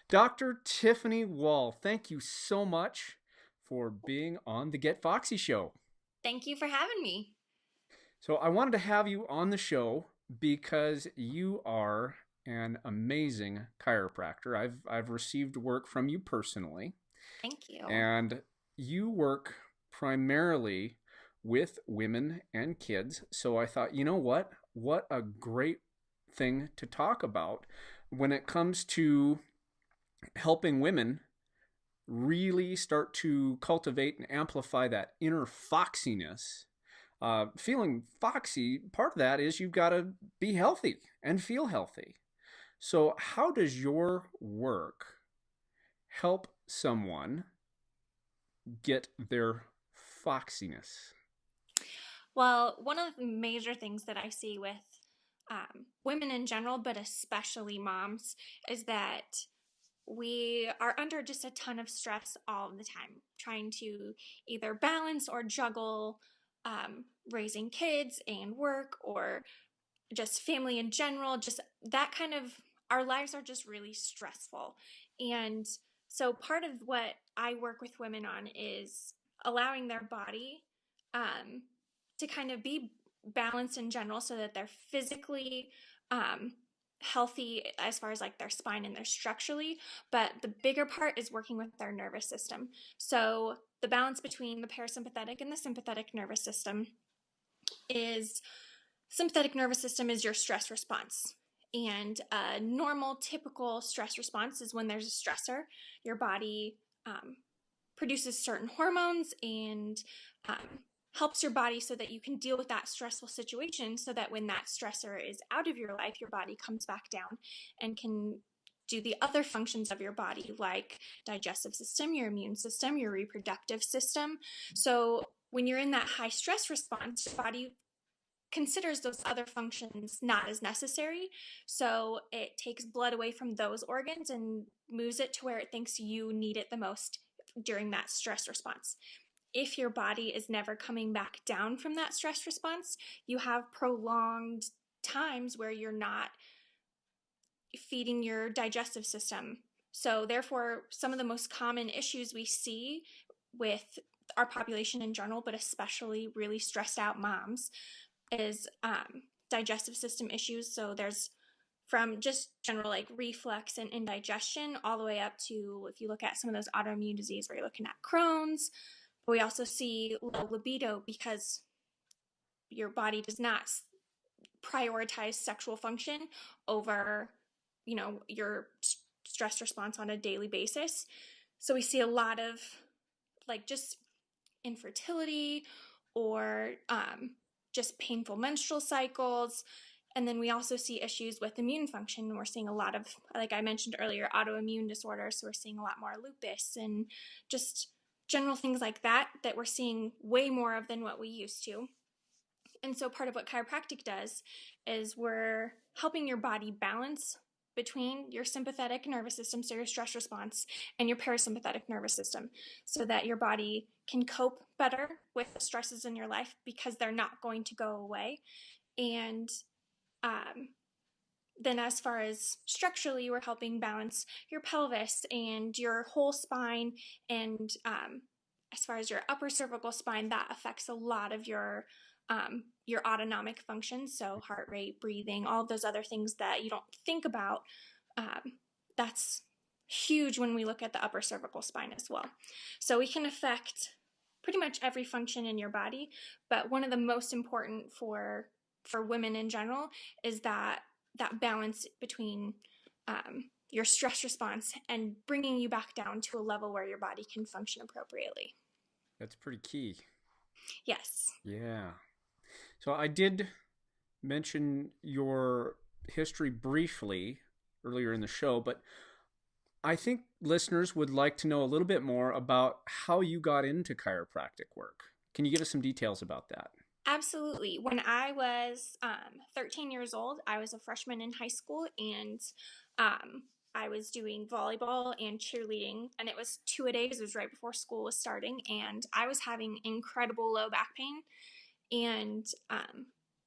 Dr. Tiffany Wall, thank you so much for being on the Get Foxy Show. Thank you for having me. So, I wanted to have you on the show because you are an amazing chiropractor. I've received work from you personally, Thank you. and you work primarily with women and kids. So, I thought, you know what? What a great thing to talk about when it comes to helping women really start to cultivate and amplify that inner foxiness. Feeling foxy, part of that is you've got to be healthy and feel healthy. So, how does your work help someone get their foxiness? Well, one of the major things that I see with women in general, but especially moms, is that we are under just a ton of stress all the time, trying to either balance or juggle raising kids and work or just family in general. Just that kind of, our lives are just really stressful. And so part of what I work with women on is allowing their body um, to kind of be balanced in general so that they're physically um, healthy as far as like their spine and their structurally. But the bigger part is working with their nervous system. So the balance between the parasympathetic and the sympathetic nervous system is sympathetic nervous system is your stress response. And a normal, typical stress response is when there's a stressor, your body produces certain hormones and helps your body so that you can deal with that stressful situation so that when that stressor is out of your life, your body comes back down and can do the other functions of your body like digestive system, your immune system, your reproductive system. So when you're in that high stress response, your body considers those other functions not as necessary. So it takes blood away from those organs and moves it to where it thinks you need it the most during that stress response. If your body is never coming back down from that stress response, you have prolonged times where you're not feeding your digestive system. So, therefore, some of the most common issues we see with our population in general, but especially really stressed out moms, is digestive system issues. So there's from just general like reflux and indigestion all the way up to, if you look at some of those autoimmune disease where you're looking at Crohn's. But we also see low libido because your body does not prioritize sexual function over, your stress response on a daily basis. So we see a lot of like just infertility or just painful menstrual cycles. And then we also see issues with immune function. We're seeing a lot of, like I mentioned earlier, autoimmune disorders. So we're seeing a lot more lupus and just general things like that we're seeing way more of than what we used to. And so part of what chiropractic does is we're helping your body balance between your sympathetic nervous system, so your stress response, and your parasympathetic nervous system, so that your body can cope better with the stresses in your life because they're not going to go away. And then as far as structurally, we're helping balance your pelvis and your whole spine. And as far as your upper cervical spine, that affects a lot of your autonomic functions, so heart rate, breathing, all of those other things that you don't think about. That's huge when we look at the upper cervical spine as well. So we can affect pretty much every function in your body, but one of the most important for women in general is that balance between your stress response and bringing you back down to a level where your body can function appropriately. That's pretty key. Yes. Yeah. So, I did mention your history briefly earlier in the show, but I think listeners would like to know a little bit more about how you got into chiropractic work. Can you give us some details about that? Absolutely. When I was 13 years old, I was a freshman in high school, and I was doing volleyball and cheerleading, and it was two-a-days. It was right before school was starting, and I was having incredible low back pain. And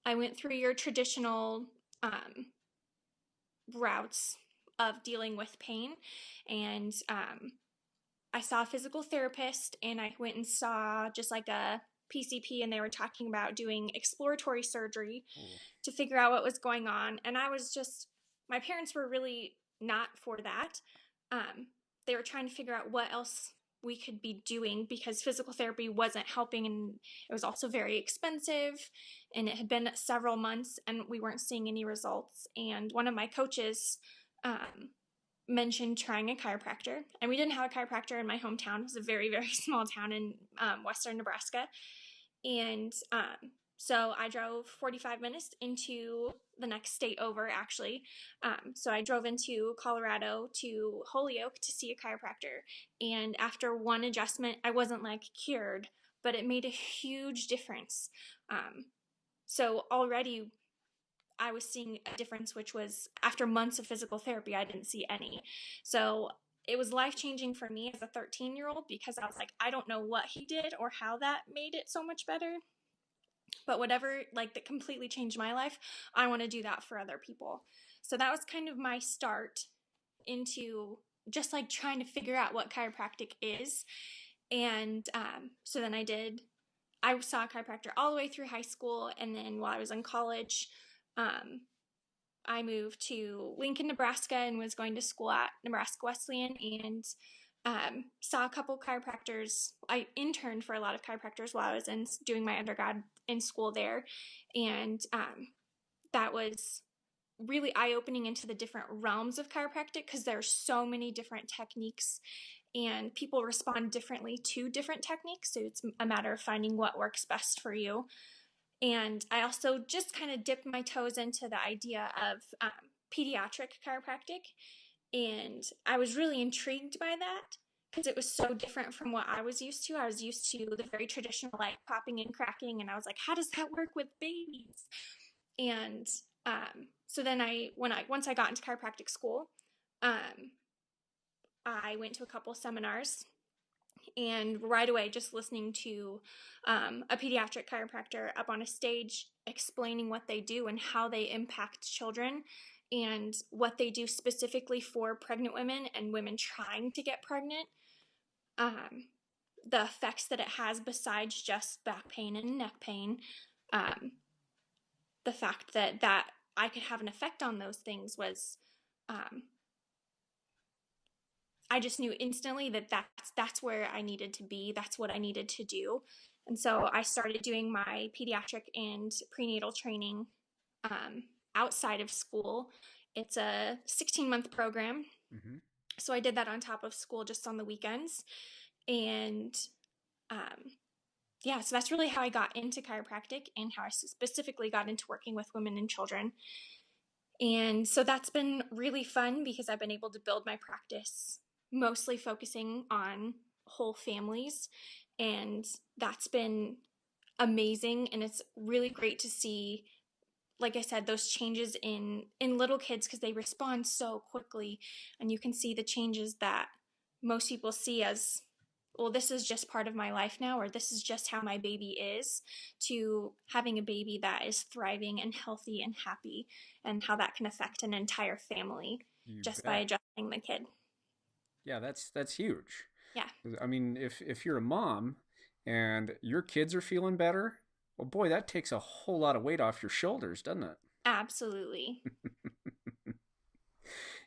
I went through your traditional routes of dealing with pain. And I saw a physical therapist, and I went and saw just like a PCP, and they were talking about doing exploratory surgery to figure out what was going on. And I was just, my parents were really not for that. They were trying to figure out what else we could be doing because physical therapy wasn't helping, and it was also very expensive, and it had been several months and we weren't seeing any results. And one of my coaches mentioned trying a chiropractor, and we didn't have a chiropractor in my hometown. It was a very, very small town in western Nebraska. And so I drove 45 minutes into the next state over, actually. So I drove into Colorado to Holyoke to see a chiropractor. And after one adjustment, I wasn't like cured, but it made a huge difference. So already I was seeing a difference, which was after months of physical therapy, I didn't see any. So it was life-changing for me as a 13-year-old because I was like, I don't know what he did or how that made it so much better. But whatever, like, that completely changed my life, I want to do that for other people. So that was kind of my start into just like trying to figure out what chiropractic is. And so then I saw a chiropractor all the way through high school. And then while I was in college, I moved to Lincoln, Nebraska, and was going to school at Nebraska Wesleyan, and saw a couple chiropractors. I interned for a lot of chiropractors while I was doing my undergrad in school there, and that was really eye-opening into the different realms of chiropractic because there are so many different techniques and people respond differently to different techniques, so it's a matter of finding what works best for you. And I also just kind of dipped my toes into the idea of pediatric chiropractic. And I was really intrigued by that because it was so different from what I was used to. I was used to the very traditional, like popping and cracking. And I was like, how does that work with babies? And so then once I got into chiropractic school, I went to a couple seminars, and right away just listening to a pediatric chiropractor up on a stage explaining what they do and how they impact children and what they do specifically for pregnant women and women trying to get pregnant, the effects that it has besides just back pain and neck pain, the fact that I could have an effect on those things was I just knew instantly that's where I needed to be. That's what I needed to do. And so I started doing my pediatric and prenatal training outside of school. It's a 16-month program. Mm-hmm. So I did that on top of school just on the weekends. And so that's really how I got into chiropractic and how I specifically got into working with women and children. And so that's been really fun because I've been able to build my practice mostly focusing on whole families, and that's been amazing. And it's really great to see, like I said, those changes in little kids because they respond so quickly, and you can see the changes that most people see as, well, this is just part of my life now, or this is just how my baby is, to having a baby that is thriving and healthy and happy, and how that can affect an entire family by adjusting the kid. Yeah, that's huge. Yeah. I mean, if you're a mom and your kids are feeling better, well, boy, that takes a whole lot of weight off your shoulders, doesn't it? Absolutely.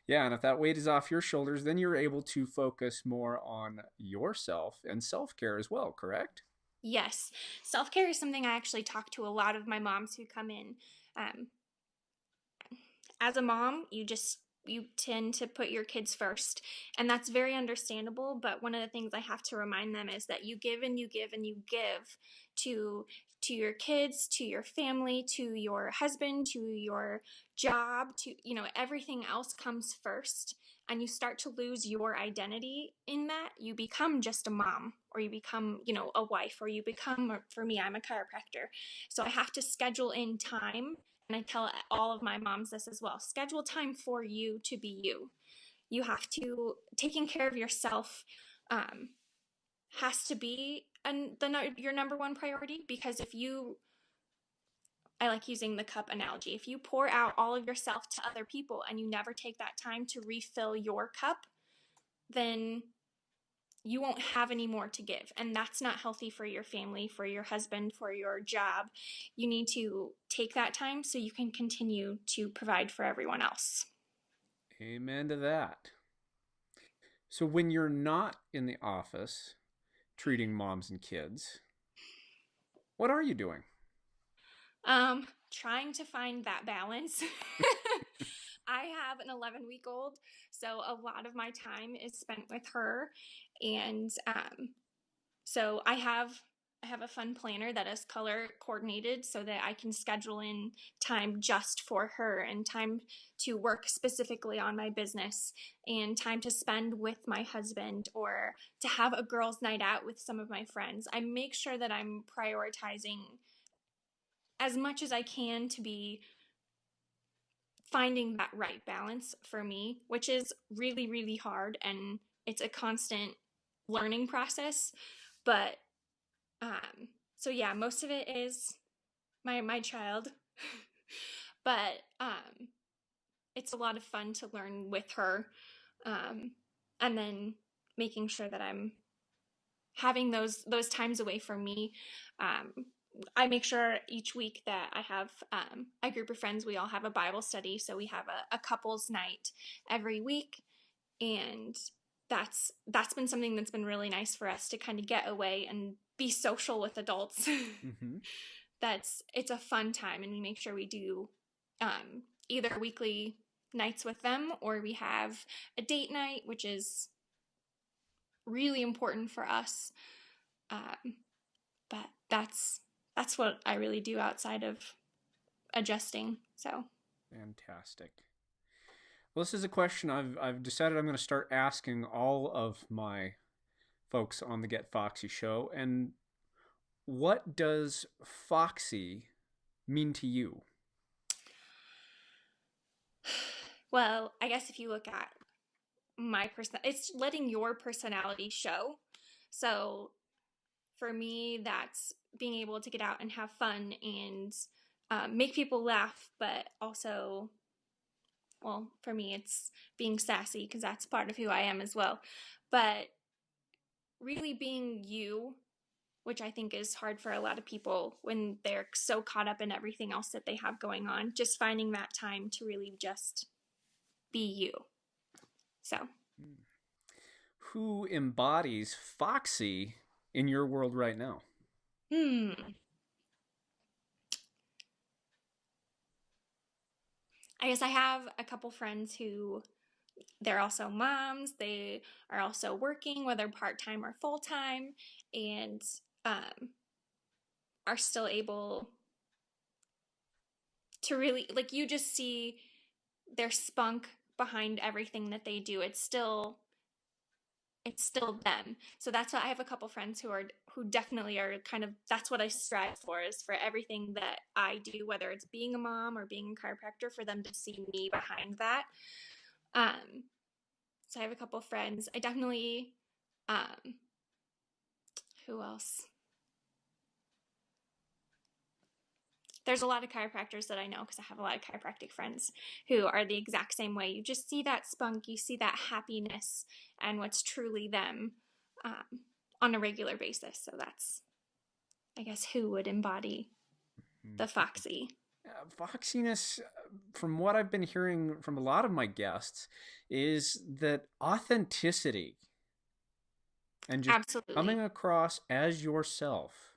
Yeah, and if that weight is off your shoulders, then you're able to focus more on yourself and self-care as well, correct? Yes. Self-care is something I actually talk to a lot of my moms who come in. As a mom, you tend to put your kids first, and that's very understandable. But one of the things I have to remind them is that you give and you give and you give to your kids, to your family, to your husband, to your job, to, everything else comes first. And you start to lose your identity in that. You become just a mom, or you become, a wife, or you become, for me, I'm a chiropractor. So I have to schedule in time. And I tell all of my moms this as well. Schedule time for you to be you. You have to, taking care of yourself has to be your number one priority, because if you I like using the cup analogy. If you pour out all of yourself to other people and you never take that time to refill your cup, then you won't have any more to give. And that's not healthy for your family, for your husband, for your job. You need to take that time so you can continue to provide for everyone else. Amen to that. So when you're not in the office treating moms and kids, what are you doing? Trying to find that balance. I have an 11-week-old, so a lot of my time is spent with her, and so I have a fun planner that is color coordinated so that I can schedule in time just for her and time to work specifically on my business and time to spend with my husband or to have a girls' night out with some of my friends. I make sure that I'm prioritizing as much as I can to be finding that right balance for me, which is really, really hard. And it's a constant learning process. But so yeah, most of it is my child. But it's a lot of fun to learn with her. And then making sure that I'm having those times away from me. I make sure each week that I have a group of friends. We all have a Bible study, so we have a couples night every week, and that's been something that's been really nice for us to kind of get away and be social with adults. Mm-hmm. It's a fun time, and we make sure we do either weekly nights with them or we have a date night, which is really important for us. But that's what I really do outside of adjusting. So Fantastic. Well, this is a question I've decided I'm going to start asking all of my folks on the Get Foxy show. And what does foxy mean to you? well, I guess if you look at my person, it's letting your personality show. So for me, that's being able to get out and have fun and make people laugh, but also, well, for me, it's being sassy because that's part of who I am as well. But really being you, which I think is hard for a lot of people when they're so caught up in everything else that they have going on, just finding that time to really just be you. So, Who embodies foxy in your world right now? hmm. I guess I have a couple friends who they're also moms. They are also working, whether part time or full time, and um, are still able to really, like, you just see their spunk behind everything that they do. It's still them. So that's why I have a couple friends who definitely are kind of, that's what I strive for, is for everything that I do, whether it's being a mom or being a chiropractor, for them to see me behind that. So I have a couple friends. I definitely who else? There's a lot of chiropractors that I know because I have a lot of chiropractic friends who are the exact same way. You just see that spunk, you see that happiness and what's truly them on a regular basis. So that's, I guess, who would embody the foxy. Foxiness, from what I've been hearing from a lot of my guests, is that authenticity and just coming Absolutely. across as yourself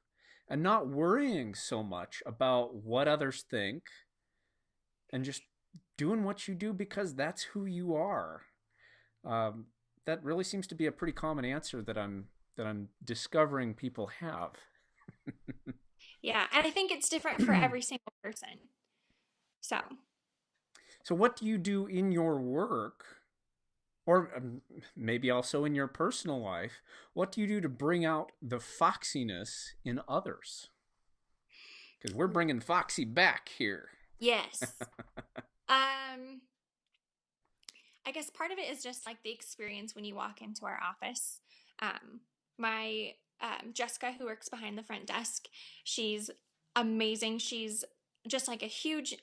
and not worrying so much about what others think and just doing what you do because that's who you are. Um, that really seems to be a pretty common answer that I'm discovering people have. Yeah. And I think it's different for every single person. So, So, what do you do in your work, or maybe also in your personal life? What do you do to bring out the foxiness in others? Because we're bringing Foxy back here. yes. Um, I guess part of it is just like the experience when you walk into our office. My Jessica, who works behind the front desk, she's amazing. She's just like a huge,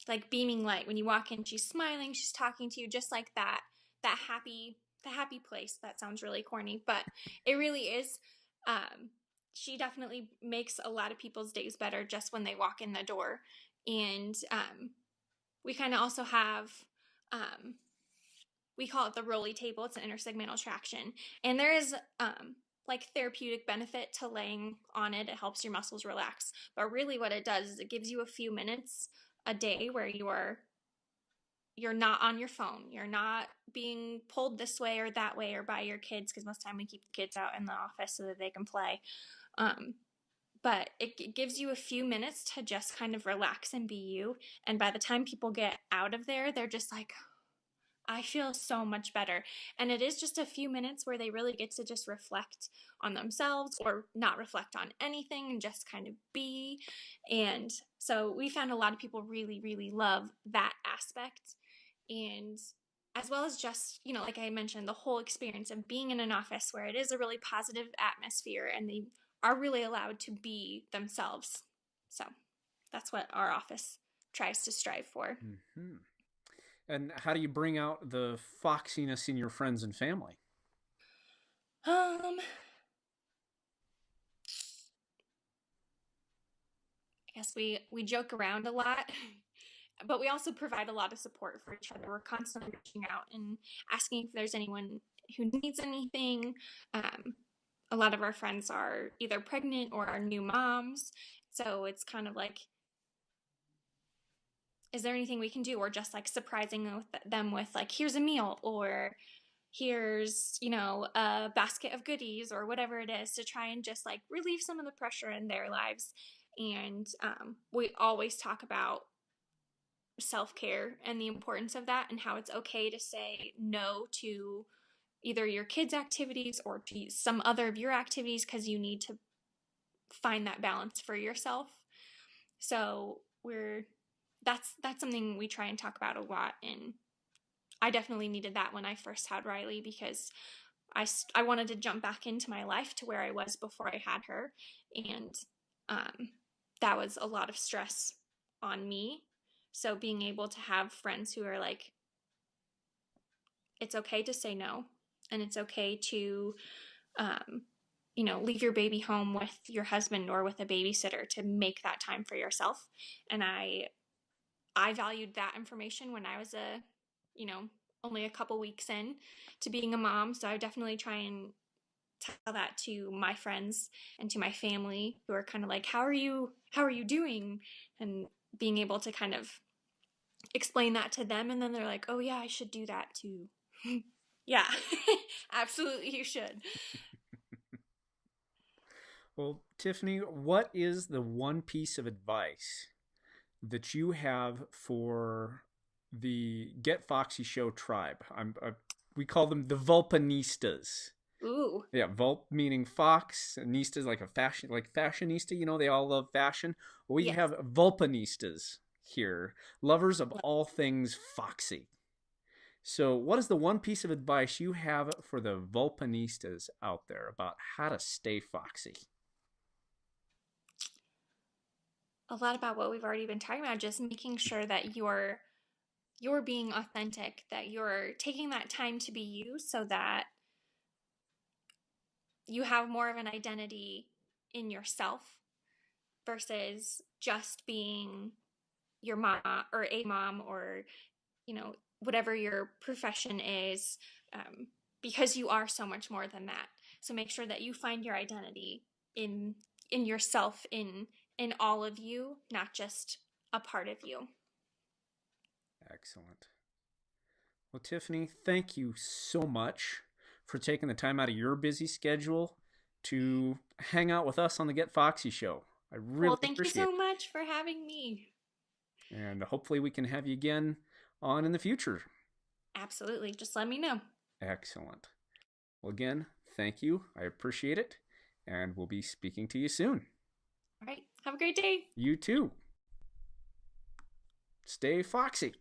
like beaming light. When you walk in, she's smiling, she's talking to you, just like that happy, the happy place. That sounds really corny, but it really is. She definitely makes a lot of people's days better just when they walk in the door. And we kind of also have, we call it the rolly table. It's an intersegmental traction, and there is like therapeutic benefit to laying on it. It helps your muscles relax, but really what it does is it gives you a few minutes a day where you're not on your phone, you're not being pulled this way or that way or by your kids, because most of the time we keep the kids out in the office so that they can play. But it gives you a few minutes to just kind of relax and be you. And by the time people get out of there, they're just like, I feel so much better. And it is just a few minutes where they really get to just reflect on themselves, or not reflect on anything and just kind of be. And so we found a lot of people really, really love that aspect. And as well as just, like I mentioned, the whole experience of being in an office where it is a really positive atmosphere and they are really allowed to be themselves. So that's what our office tries to strive for. Mm-hmm. And how do you bring out the foxiness in your friends and family? I guess we joke around a lot, but we also provide a lot of support for each other. We're constantly reaching out and asking if there's anyone who needs anything. A lot of our friends are either pregnant or are new moms, so it's kind of like, is there anything we can do? Or just like surprising them with like, here's a meal, or here's, a basket of goodies, or whatever it is, to try and just like relieve some of the pressure in their lives. And we always talk about self-care and the importance of that, and how it's okay to say no to either your kids' activities or to some other of your activities, because you need to find that balance for yourself. So that's something we try and talk about a lot. And I definitely needed that when I first had Riley, because I wanted to jump back into my life to where I was before I had her. And that was a lot of stress on me. So being able to have friends who are like, it's okay to say no, and it's okay to, leave your baby home with your husband or with a babysitter to make that time for yourself. And I valued that information when I was only a couple weeks in to being a mom. So I definitely try and tell that to my friends and to my family, who are kind of like, how are you doing? And being able to kind of explain that to them, and then they're like, oh yeah, I should do that too. Yeah, absolutely, you should. Well, Tiffany, what is the one piece of advice that you have for the Get Foxy Show tribe? We call them the Vulpanistas. Ooh. Yeah, Vulp meaning fox, Nistas like a fashion, like fashionista. They all love fashion. We Yes. have Vulpanistas here, lovers of all things foxy. So, what is the one piece of advice you have for the Vulpanistas out there about how to stay foxy? A lot about what we've already been talking about, just making sure that you're being authentic, that you're taking that time to be you, so that you have more of an identity in yourself versus just being your mom or a mom, or whatever your profession is, because you are so much more than that. So make sure that you find your identity in yourself, in all of you, not just a part of you. Excellent. Well, Tiffany, thank you so much for taking the time out of your busy schedule to hang out with us on the Get Foxy Show. I really Well, thank you appreciate so much for having me. it. And hopefully we can have you again on in the future. Absolutely. Just let me know. Excellent. Well, again, thank you. I appreciate it. And we'll be speaking to you soon. All right. Have a great day. You too. Stay foxy.